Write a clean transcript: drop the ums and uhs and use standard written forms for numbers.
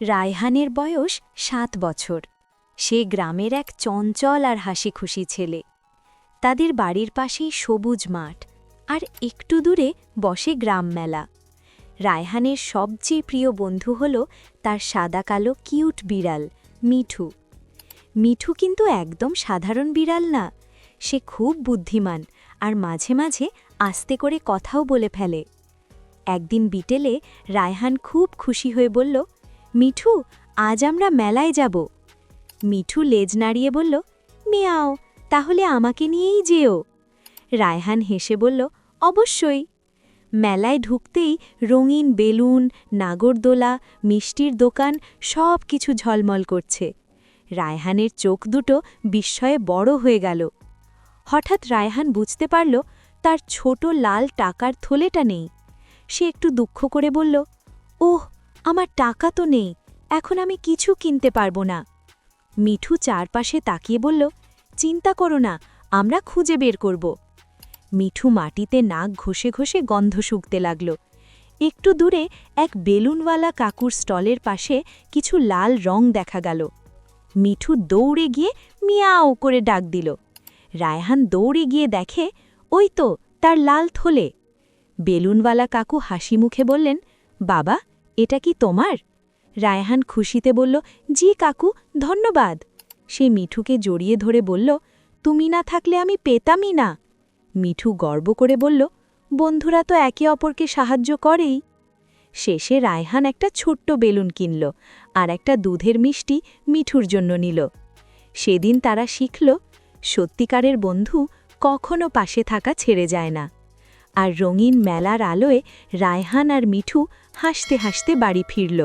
রায়হানের বয়স ৭ বছর। সে গ্রামের এক চঞ্চল আর হাসিখুশি ছেলে। তাদের বাড়ির পাশেই সবুজ মাঠ, আর একটু দূরে বসে গ্রাম মেলা। রায়হানের সবচেয়ে প্রিয় বন্ধু হল তার সাদা কালো কিউট বিড়াল মিঠু। মিঠু কিন্তু একদম সাধারণ বিড়াল না, সে খুব বুদ্ধিমান আর মাঝে মাঝে আস্তে করে কথাও বলে ফেলে। একদিন বিকেলে রায়হান খুব খুশি হয়ে বলল, মিঠু, আজ আমরা মেলায় যাব। মিঠু লেজ নাড়িয়ে বলল, মিয়াও, তাহলে আমাকে নিয়েই যেও। রায়হান হেসে বলল, অবশ্যই। মেলায় ঢুকতেই রঙিন বেলুন, নাগরদোলা, মিষ্টির দোকান সব কিছু ঝলমল করছে। রায়হানের চোখ দুটো বিস্ময়ে বড় হয়ে গেল। হঠাৎ রায়হান বুঝতে পারল তার ছোট লাল টাকার থলেটা নেই। সে একটু দুঃখ করে বলল, ওহ, আমার টাকা তো নেই, এখন আমি কিছু কিনতে পারবো না। মিঠু চারপাশে তাকিয়ে বলল, চিন্তা করো না, আমরা খুঁজে বের করব। মিঠু মাটিতে নাক ঘষে ঘষে গন্ধ শুঁকতে লাগল। একটু দূরে এক বেলুনওয়ালা কাকুর স্টলের পাশে কিছু লাল রং দেখা গেল। মিঠু দৌড়ে গিয়ে মিয়াও করে ডাক দিল। রায়হান দৌড়ে গিয়ে দেখে, ওই তো তার লাল থলে। বেলুনওয়ালা কাকু হাসি মুখে বললেন, বাবা, এটা কি তোমার? রায়হান খুশিতে বলল, জি কাকু, ধন্যবাদ। সে মিঠুকে জড়িয়ে ধরে বলল, তুমি না থাকলে আমি পেতামই না। মিঠু গর্ব করে বলল, বন্ধুরা তো একে অপরকে সাহায্য করেই। শেষে রায়হান একটা ছোট্ট বেলুন কিনল আর একটা দুধের মিষ্টি মিঠুর জন্য নিল। সেদিন তারা শিখল, সত্যিকারের বন্ধু কখনো পাশে থাকা ছেড়ে যায় না। আর রঙিন মেলার আলোয় রায়হান আর মিঠু হাসতে হাসতে বাড়ি ফিরল।